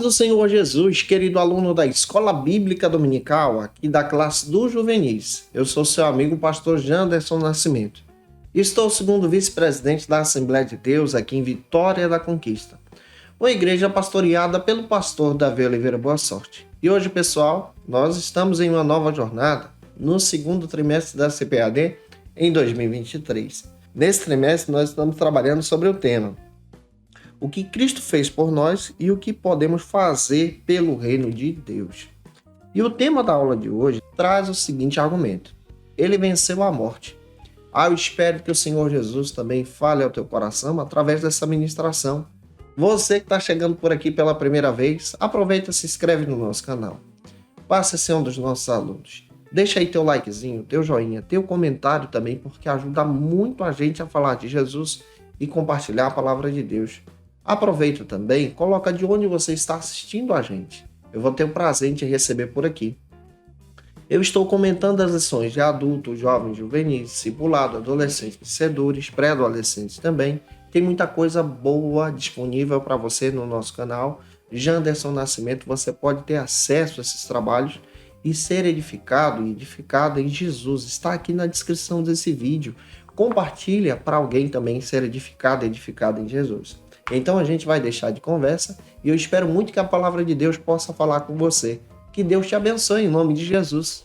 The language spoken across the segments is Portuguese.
do Senhor Jesus, querido aluno da Escola Bíblica Dominical, aqui da classe do Juvenis. Eu sou seu amigo pastor Janderson Nascimento. Estou segundo vice-presidente da Assembleia de Deus aqui em Vitória da Conquista, uma igreja pastoreada pelo pastor Davi Oliveira Boa Sorte. E hoje, pessoal, nós estamos em uma nova jornada no segundo trimestre da CPAD em 2023. Nesse trimestre, nós estamos trabalhando sobre o tema o que Cristo fez por nós e o que podemos fazer pelo reino de Deus. E o tema da aula de hoje traz o seguinte argumento: ele venceu a morte. Eu espero que o Senhor Jesus também fale ao teu coração através dessa ministração. Você que está chegando por aqui pela primeira vez, aproveita e se inscreve no nosso canal. Passe a ser um dos nossos alunos. Deixa aí teu likezinho, teu joinha, teu comentário também, porque ajuda muito a gente a falar de Jesus e compartilhar a palavra de Deus. Aproveita também, coloca de onde você está assistindo a gente. Eu vou ter o prazer de te receber por aqui. Eu estou comentando as lições de adultos, jovens, juvenis, discipulado, adolescentes, crescedores, pré-adolescentes também. Tem muita coisa boa disponível para você no nosso canal. Janderson Nascimento, você pode ter acesso a esses trabalhos e ser edificado e edificada em Jesus. Está aqui na descrição desse vídeo. Compartilha para alguém também ser edificado e edificado em Jesus. Então a gente vai deixar de conversa e eu espero muito que a palavra de Deus possa falar com você. Que Deus te abençoe em nome de Jesus.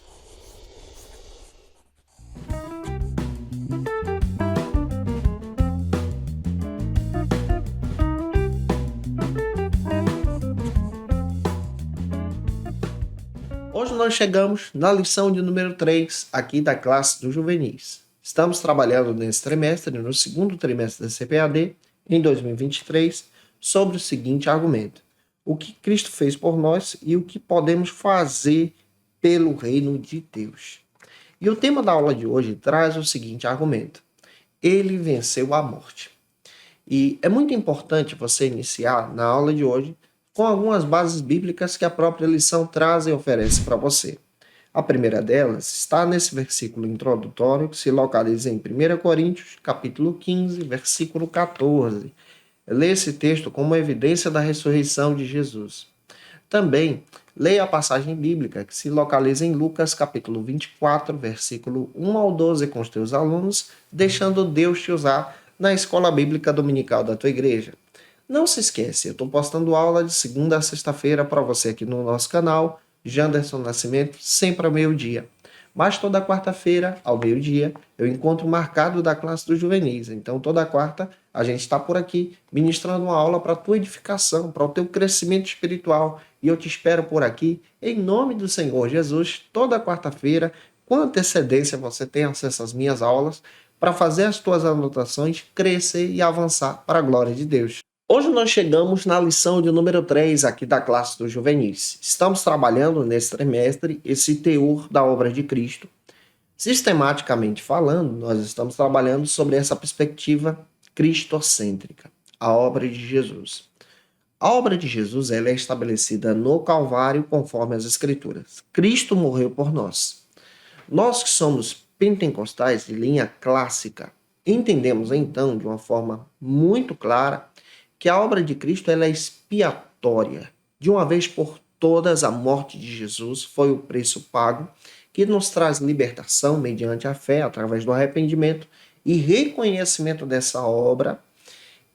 Hoje nós chegamos na lição de número 3 aqui da classe do Juvenis. Estamos trabalhando nesse trimestre, no segundo trimestre da CPAD, em 2023, sobre o seguinte argumento: o que Cristo fez por nós e o que podemos fazer pelo reino de Deus. E o tema da aula de hoje traz o seguinte argumento: ele venceu a morte. E é muito importante você iniciar na aula de hoje com algumas bases bíblicas que a própria lição traz e oferece para você. A primeira delas está nesse versículo introdutório que se localiza em 1 Coríntios, capítulo 15, versículo 14. Lê esse texto como evidência da ressurreição de Jesus. Também leia a passagem bíblica que se localiza em Lucas, capítulo 24, versículo 1 ao 12 com os teus alunos, deixando Deus te usar na escola bíblica dominical da tua igreja. Não se esquece, eu estou postando aula de segunda a sexta-feira para você aqui no nosso canal, Janderson Nascimento, sempre ao meio-dia. Mas toda quarta-feira, ao meio-dia, eu encontro marcado da classe dos juvenis. Então, toda quarta, a gente está por aqui, ministrando uma aula para a tua edificação, para o teu crescimento espiritual. E eu te espero por aqui, em nome do Senhor Jesus, toda quarta-feira, com antecedência você tem acesso às minhas aulas, para fazer as tuas anotações, crescer e avançar para a glória de Deus. Hoje nós chegamos na lição de número 3 aqui da classe dos juvenis. Estamos trabalhando nesse trimestre esse teor da obra de Cristo. Sistematicamente falando, nós estamos trabalhando sobre essa perspectiva cristocêntrica, a obra de Jesus. A obra de Jesus ela é estabelecida no Calvário conforme as Escrituras. Cristo morreu por nós. Nós que somos pentecostais de linha clássica, entendemos então de uma forma muito clara que a obra de Cristo ela é expiatória. De uma vez por todas, a morte de Jesus foi o preço pago que nos traz libertação mediante a fé, através do arrependimento e reconhecimento dessa obra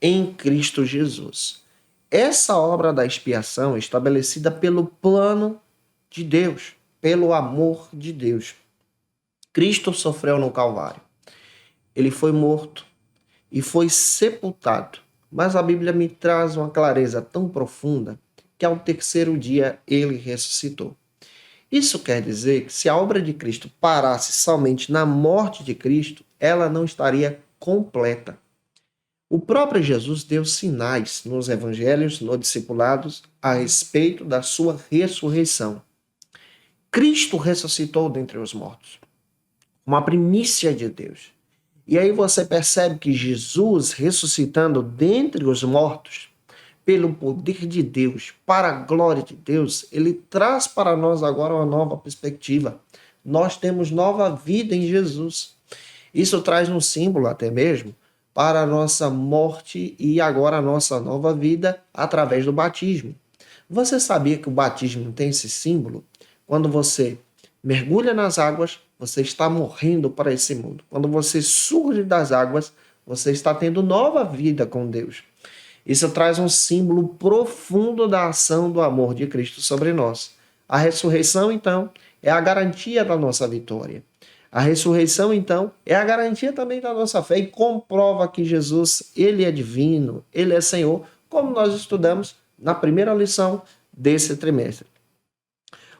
em Cristo Jesus. Essa obra da expiação é estabelecida pelo plano de Deus, pelo amor de Deus. Cristo sofreu no Calvário. Ele foi morto e foi sepultado. Mas a Bíblia me traz uma clareza tão profunda que ao terceiro dia ele ressuscitou. Isso quer dizer que se a obra de Cristo parasse somente na morte de Cristo, ela não estaria completa. O próprio Jesus deu sinais nos evangelhos, nos discipulados, a respeito da sua ressurreição. Cristo ressuscitou dentre os mortos, uma primícia de Deus. E aí você percebe que Jesus, ressuscitando dentre os mortos, pelo poder de Deus, para a glória de Deus, ele traz para nós agora uma nova perspectiva. Nós temos nova vida em Jesus. Isso traz um símbolo até mesmo para a nossa morte e agora a nossa nova vida através do batismo. Você sabia que o batismo tem esse símbolo? Quando você mergulha nas águas, você está morrendo para esse mundo. Quando você surge das águas, você está tendo nova vida com Deus. Isso traz um símbolo profundo da ação do amor de Cristo sobre nós. A ressurreição, então, é a garantia da nossa vitória. A ressurreição, então, é a garantia também da nossa fé e comprova que Jesus, ele é divino, ele é Senhor, como nós estudamos na primeira lição desse trimestre.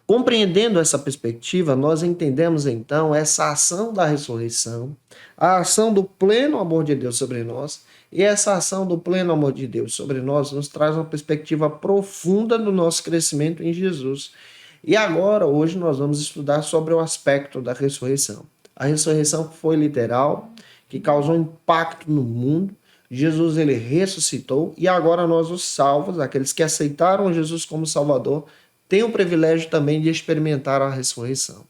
Compreendendo essa perspectiva, nós entendemos então essa ação da ressurreição, a ação do pleno amor de Deus sobre nós, e essa ação do pleno amor de Deus sobre nós nos traz uma perspectiva profunda do nosso crescimento em Jesus. E agora, hoje, nós vamos estudar sobre o aspecto da ressurreição. A ressurreição foi literal, que causou impacto no mundo. Jesus, ele ressuscitou, e agora nós, os salvos, aqueles que aceitaram Jesus como Salvador, tem o privilégio também de experimentar a ressurreição.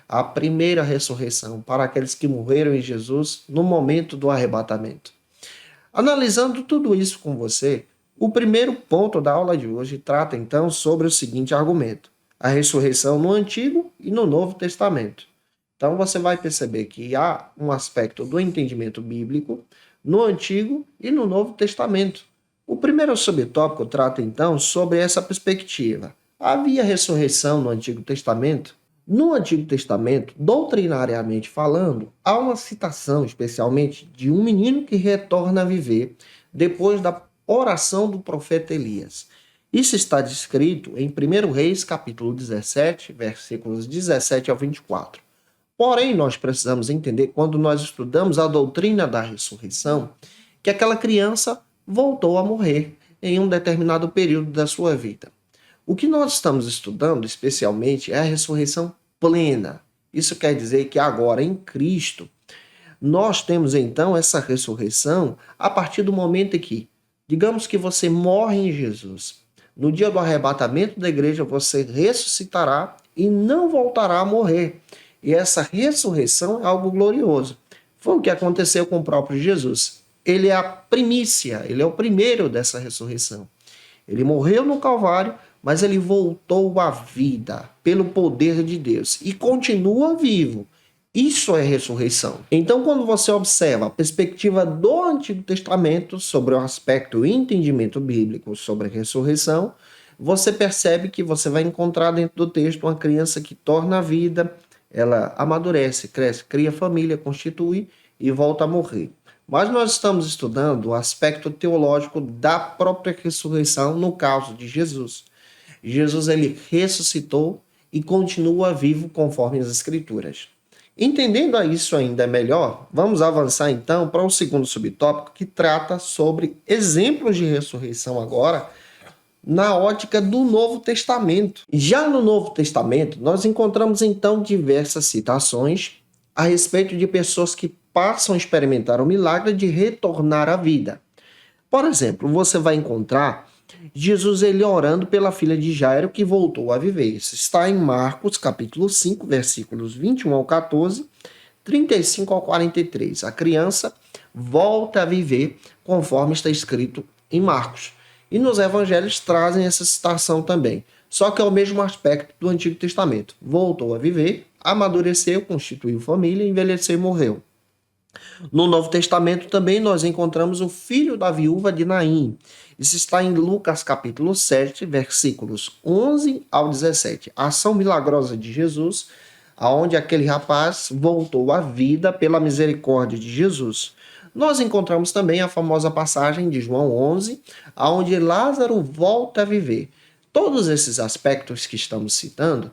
A primeira ressurreição para aqueles que morreram em Jesus no momento do arrebatamento. Analisando tudo isso com você, o primeiro ponto da aula de hoje trata então sobre o seguinte argumento: a ressurreição no Antigo e no Novo Testamento. Então você vai perceber que há um aspecto do entendimento bíblico no Antigo e no Novo Testamento. O primeiro subtópico trata então sobre essa perspectiva. Havia ressurreição no Antigo Testamento? No Antigo Testamento, doutrinariamente falando, há uma citação especialmente de um menino que retorna a viver depois da oração do profeta Elias. Isso está descrito em 1 Reis, capítulo 17, versículos 17 ao 24. Porém, nós precisamos entender, quando nós estudamos a doutrina da ressurreição, que aquela criança voltou a morrer em um determinado período da sua vida. O que nós estamos estudando, especialmente, é a ressurreição plena. Isso quer dizer que agora, em Cristo, nós temos então essa ressurreição a partir do momento em que, digamos que você morre em Jesus. No dia do arrebatamento da igreja, você ressuscitará e não voltará a morrer. E essa ressurreição é algo glorioso. Foi o que aconteceu com o próprio Jesus. Ele é a primícia, ele é o primeiro dessa ressurreição. Ele morreu no Calvário, mas ele voltou à vida pelo poder de Deus e continua vivo. Isso é ressurreição. Então, quando você observa a perspectiva do Antigo Testamento sobre o aspecto e entendimento bíblico sobre a ressurreição, você percebe que você vai encontrar dentro do texto uma criança que torna a vida, ela amadurece, cresce, cria família, constitui e volta a morrer. Mas nós estamos estudando o aspecto teológico da própria ressurreição no caso de Jesus. Jesus, ele ressuscitou e continua vivo conforme as Escrituras. Entendendo isso ainda melhor, vamos avançar então para o segundo subtópico, que trata sobre exemplos de ressurreição agora na ótica do Novo Testamento. Já no Novo Testamento, nós encontramos então diversas citações a respeito de pessoas que passam a experimentar o milagre de retornar à vida. Por exemplo, você vai encontrar Jesus, ele orando pela filha de Jairo, que voltou a viver. Isso está em Marcos, capítulo 5, versículos 21 ao 14, 35 ao 43. A criança volta a viver conforme está escrito em Marcos. E nos evangelhos trazem essa citação também. Só que é o mesmo aspecto do Antigo Testamento. Voltou a viver, amadureceu, constituiu família, envelheceu e morreu. No Novo Testamento também nós encontramos o filho da viúva de Naim. Isso está em Lucas capítulo 7, versículos 11 ao 17. A ação milagrosa de Jesus, aonde aquele rapaz voltou à vida pela misericórdia de Jesus. Nós encontramos também a famosa passagem de João 11, aonde Lázaro volta a viver. Todos esses aspectos que estamos citando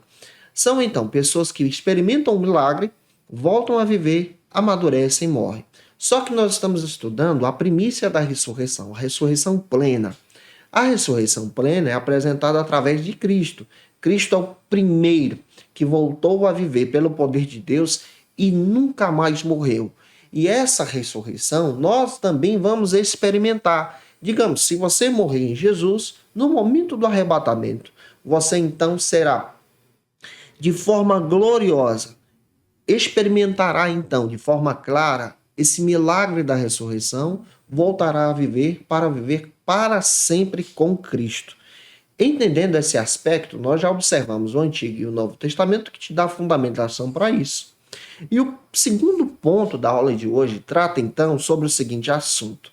são então pessoas que experimentam um milagre, voltam a viver, amadurecem e morrem. Só que nós estamos estudando a primícia da ressurreição, a ressurreição plena. A ressurreição plena é apresentada através de Cristo. Cristo é o primeiro que voltou a viver pelo poder de Deus e nunca mais morreu. E essa ressurreição nós também vamos experimentar. Digamos, se você morrer em Jesus, no momento do arrebatamento, você então será, de forma gloriosa, experimentará então, de forma clara, esse milagre da ressurreição, voltará a viver para sempre com Cristo. Entendendo esse aspecto, nós já observamos o Antigo e o Novo Testamento que te dá fundamentação para isso. E o segundo ponto da aula de hoje trata então sobre o seguinte assunto: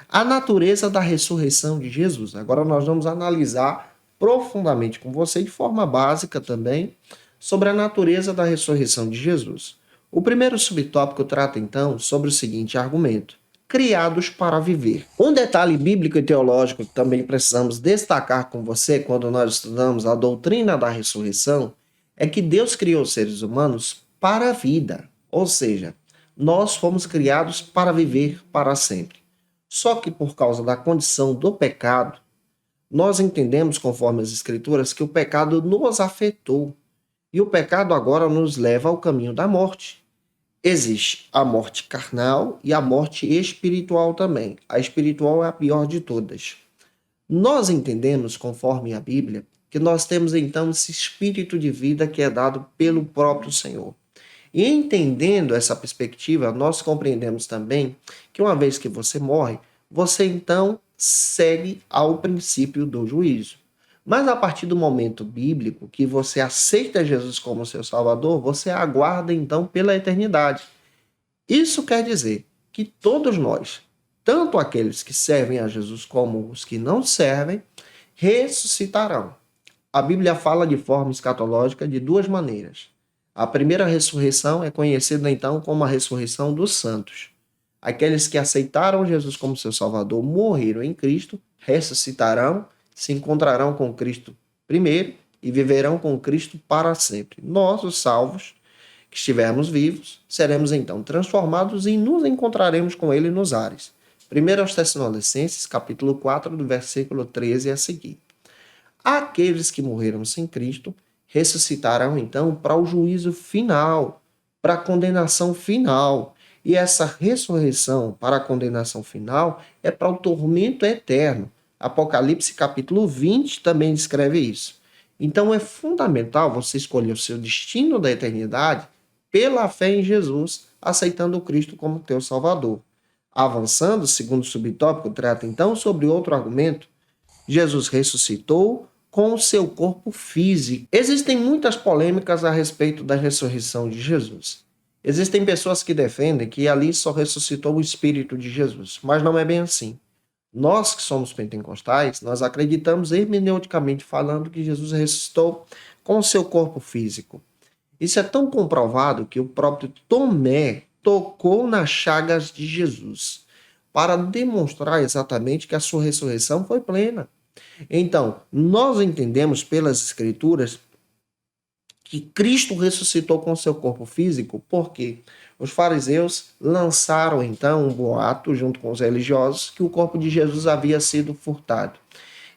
a natureza da ressurreição de Jesus. Agora nós vamos analisar profundamente com você, de forma básica também, sobre a natureza da ressurreição de Jesus. O primeiro subtópico trata então sobre o seguinte argumento: criados para viver. Um detalhe bíblico e teológico que também precisamos destacar com você quando nós estudamos a doutrina da ressurreição é que Deus criou os seres humanos para a vida, ou seja, nós fomos criados para viver para sempre. Só que por causa da condição do pecado, nós entendemos, conforme as Escrituras, que o pecado nos afetou. E o pecado agora nos leva ao caminho da morte. Existe a morte carnal e a morte espiritual também. A espiritual é a pior de todas. Nós entendemos, conforme a Bíblia, que nós temos então esse espírito de vida que é dado pelo próprio Senhor. E entendendo essa perspectiva, nós compreendemos também que uma vez que você morre, você então segue ao princípio do juízo. Mas a partir do momento bíblico que você aceita Jesus como seu Salvador, você aguarda então pela eternidade. Isso quer dizer que todos nós, tanto aqueles que servem a Jesus como os que não servem, ressuscitarão. A Bíblia fala de forma escatológica de duas maneiras. A primeira ressurreição é conhecida então como a ressurreição dos santos. Aqueles que aceitaram Jesus como seu Salvador, morreram em Cristo, ressuscitarão, se encontrarão com Cristo primeiro e viverão com Cristo para sempre. Nós, os salvos, que estivermos vivos, seremos então transformados e nos encontraremos com Ele nos ares. 1 aos Tessalonicenses, capítulo 4, do versículo 13 a seguir. Aqueles que morreram sem Cristo ressuscitarão então para o juízo final, para a condenação final. E essa ressurreição para a condenação final é para o tormento eterno. Apocalipse capítulo 20 também descreve isso. Então é fundamental você escolher o seu destino da eternidade pela fé em Jesus, aceitando Cristo como teu Salvador. Avançando, segundo subtópico, trata então sobre outro argumento. Jesus ressuscitou com o seu corpo físico. Existem muitas polêmicas a respeito da ressurreição de Jesus. Existem pessoas que defendem que ali só ressuscitou o Espírito de Jesus, mas não é bem assim. Nós que somos pentecostais, nós acreditamos hermeneuticamente falando que Jesus ressuscitou com o seu corpo físico. Isso é tão comprovado que o próprio Tomé tocou nas chagas de Jesus para demonstrar exatamente que a sua ressurreição foi plena. Então, nós entendemos pelas Escrituras que Cristo ressuscitou com seu corpo físico, porque os fariseus lançaram então um boato junto com os religiosos que o corpo de Jesus havia sido furtado.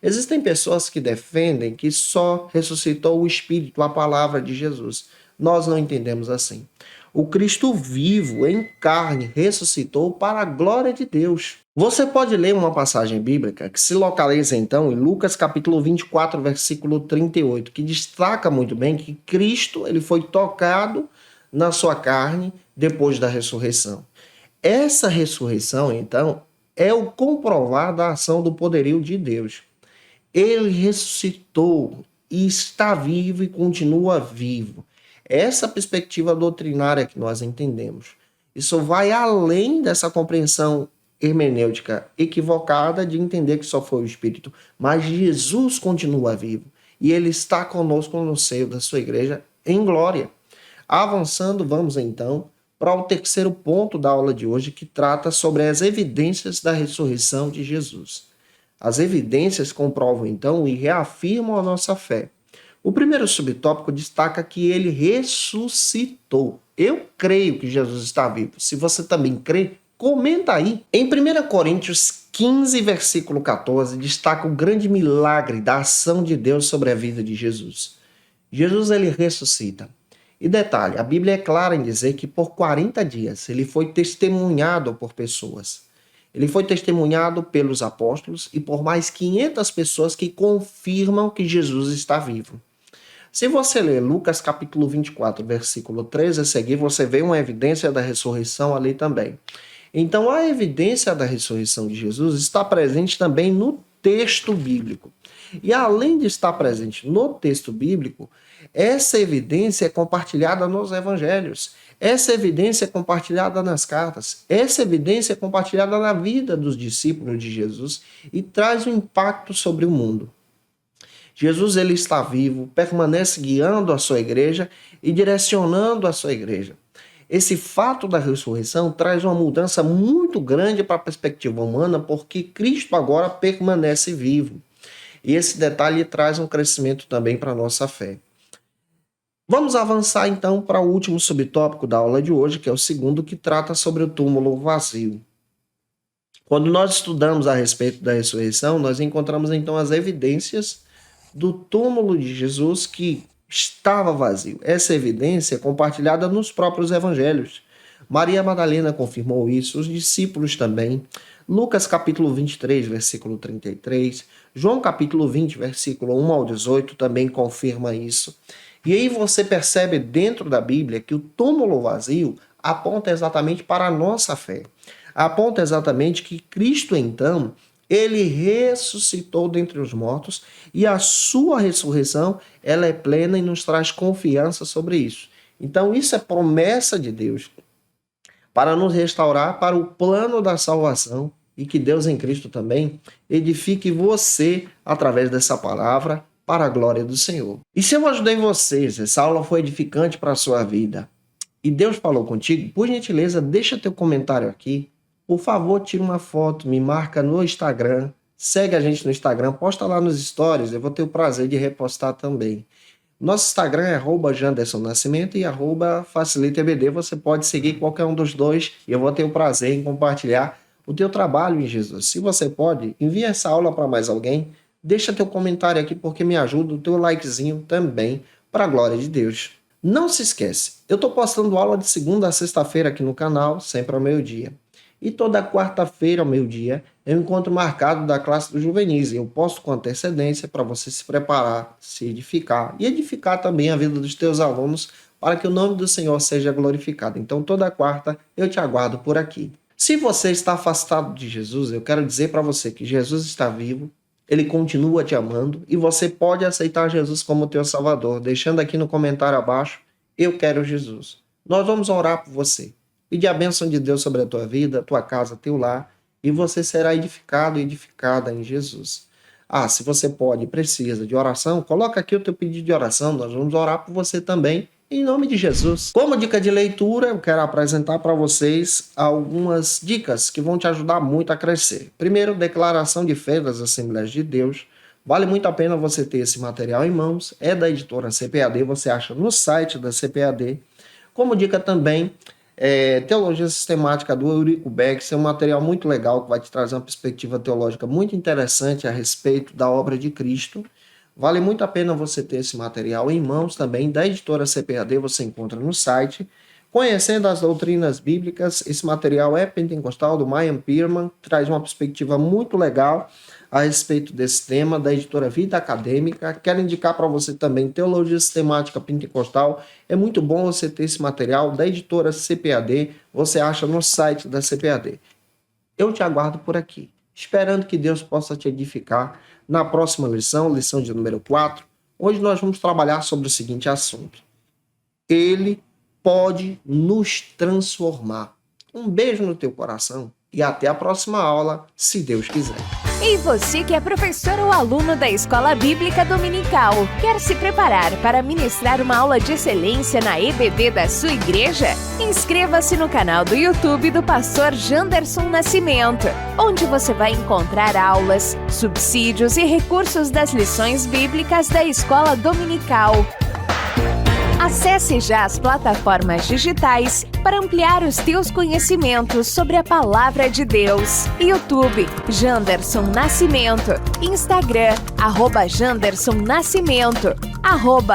Existem pessoas que defendem que só ressuscitou o Espírito, a palavra de Jesus. Nós não entendemos assim. O Cristo vivo, em carne, ressuscitou para a glória de Deus. Você pode ler uma passagem bíblica que se localiza então em Lucas capítulo 24, versículo 38, que destaca muito bem que Cristo ele foi tocado na sua carne depois da ressurreição. Essa ressurreição, então, é o comprovar da ação do poderio de Deus. Ele ressuscitou e está vivo e continua vivo. Essa perspectiva doutrinária que nós entendemos. Isso vai além dessa compreensão hermenêutica equivocada de entender que só foi o Espírito, mas Jesus continua vivo e ele está conosco no seio da sua igreja em glória. Avançando, vamos então para o terceiro ponto da aula de hoje, que trata sobre as evidências da ressurreição de Jesus. As evidências comprovam então e reafirmam a nossa fé. O primeiro subtópico destaca que ele ressuscitou. Eu creio que Jesus está vivo. Se você também crê, comenta aí. Em 1 Coríntios 15, versículo 14, destaca o grande milagre da ação de Deus sobre a vida de Jesus. Jesus, ele ressuscita. E detalhe, a Bíblia é clara em dizer que por 40 dias ele foi testemunhado por pessoas. Ele foi testemunhado pelos apóstolos e por mais 500 pessoas que confirmam que Jesus está vivo. Se você ler Lucas capítulo 24, versículo 13 a seguir, você vê uma evidência da ressurreição ali também. Então, a evidência da ressurreição de Jesus está presente também no texto bíblico. E além de estar presente no texto bíblico, essa evidência é compartilhada nos evangelhos. Essa evidência é compartilhada nas cartas. Essa evidência é compartilhada na vida dos discípulos de Jesus e traz um impacto sobre o mundo. Jesus ele está vivo, permanece guiando a sua igreja e direcionando a sua igreja. Esse fato da ressurreição traz uma mudança muito grande para a perspectiva humana, porque Cristo agora permanece vivo. E esse detalhe traz um crescimento também para a nossa fé. Vamos avançar então para o último subtópico da aula de hoje, que é o segundo, que trata sobre o túmulo vazio. Quando nós estudamos a respeito da ressurreição, nós encontramos então as evidências do túmulo de Jesus que estava vazio. Essa evidência é compartilhada nos próprios evangelhos. Maria Madalena confirmou isso, os discípulos também. Lucas capítulo 23, versículo 33. João capítulo 20, versículo 1 ao 18 também confirma isso. E aí você percebe dentro da Bíblia que o túmulo vazio aponta exatamente para a nossa fé. Aponta exatamente que Cristo, então, ele ressuscitou dentre os mortos e a sua ressurreição, ela é plena e nos traz confiança sobre isso. Então, isso é promessa de Deus para nos restaurar para o plano da salvação e que Deus em Cristo também edifique você através dessa palavra para a glória do Senhor. E se eu ajudei vocês, essa aula foi edificante para a sua vida e Deus falou contigo, por gentileza, deixa teu comentário aqui. Por favor, tira uma foto, me marca no Instagram, segue a gente no Instagram, posta lá nos stories, eu vou ter o prazer de repostar também. Nosso Instagram é @JandersonNascimento e @FacilitaEBD. Você pode seguir qualquer um dos dois e eu vou ter o prazer em compartilhar o teu trabalho em Jesus. Se você pode, envia essa aula para mais alguém, deixa teu comentário aqui porque me ajuda, o teu likezinho também, para a glória de Deus. Não se esquece, eu estou postando aula de segunda a sexta-feira aqui no canal, sempre ao meio-dia. E toda quarta-feira ao meio-dia é um encontro marcado da classe dos juvenis. Eu posto com antecedência para você se preparar, se edificar e edificar também a vida dos teus alunos para que o nome do Senhor seja glorificado. Então toda quarta eu te aguardo por aqui. Se você está afastado de Jesus, eu quero dizer para você que Jesus está vivo, ele continua te amando e você pode aceitar Jesus como teu Salvador, deixando aqui no comentário abaixo, eu quero Jesus. Nós vamos orar por você. Pedir a bênção de Deus sobre a tua vida, tua casa, teu lar, e você será edificado e edificada em Jesus. Se você pode e precisa de oração, coloca aqui o teu pedido de oração, nós vamos orar por você também, em nome de Jesus. Como dica de leitura, eu quero apresentar para vocês algumas dicas que vão te ajudar muito a crescer. Primeiro, Declaração de Fé das Assembleias de Deus. Vale muito a pena você ter esse material em mãos, é da editora CPAD, você acha no site da CPAD. Como dica também, Teologia Sistemática do Eurico Beck, é um material muito legal que vai te trazer uma perspectiva teológica muito interessante a respeito da obra de Cristo. Vale muito a pena você ter esse material em mãos também, da editora CPAD, você encontra no site. Conhecendo as doutrinas bíblicas, esse material é pentecostal, do Mayan Pierman, traz uma perspectiva muito legal a respeito desse tema, da editora Vida Acadêmica. Quero indicar para você também Teologia Sistemática Pentecostal. É muito bom você ter esse material da editora CPAD, você acha no site da CPAD. Eu te aguardo por aqui, esperando que Deus possa te edificar na próxima lição, lição de número 4, onde nós vamos trabalhar sobre o seguinte assunto. Ele pode nos transformar. Um beijo no teu coração e até a próxima aula, se Deus quiser. E você que é professor ou aluno da Escola Bíblica Dominical, quer se preparar para ministrar uma aula de excelência na EBD da sua igreja? Inscreva-se no canal do YouTube do pastor Janderson Nascimento, onde você vai encontrar aulas, subsídios e recursos das lições bíblicas da Escola Dominical. Acesse já as plataformas digitais para ampliar os teus conhecimentos sobre a Palavra de Deus. YouTube, Janderson Nascimento. Instagram, @Janderson Nascimento.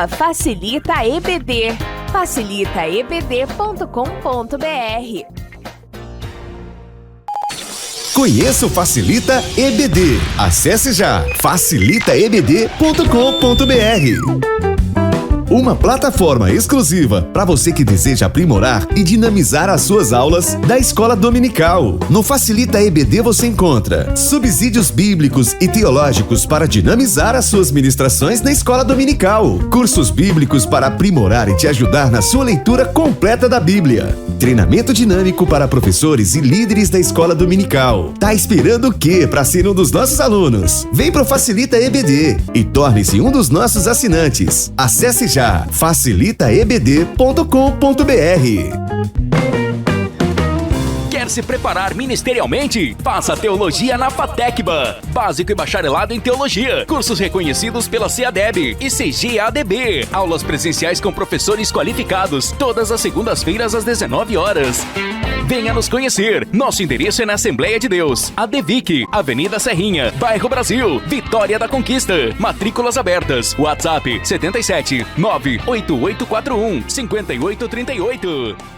@FacilitaEBD. facilitaebd.com.br. Conheça o Facilita EBD. Acesse já facilitaebd.com.br. uma plataforma exclusiva para você que deseja aprimorar e dinamizar as suas aulas da Escola Dominical. No Facilita EBD você encontra subsídios bíblicos e teológicos para dinamizar as suas ministrações na Escola Dominical, cursos bíblicos para aprimorar e te ajudar na sua leitura completa da Bíblia, treinamento dinâmico para professores e líderes da Escola Dominical. Tá esperando o quê para ser um dos nossos alunos? Vem pro Facilita EBD e torne-se um dos nossos assinantes. Acesse já facilitaebd.com.br. Quer se preparar ministerialmente? Faça teologia na FATECBA. Básico e bacharelado em teologia. Cursos reconhecidos pela CEADEB e CGADB. Aulas presenciais com professores qualificados. Todas as segundas-feiras às 19 horas. Venha nos conhecer. Nosso endereço é na Assembleia de Deus. ADVIC, Avenida Serrinha, Bairro Brasil, Vitória da Conquista. Matrículas abertas. WhatsApp 77 98841 5838.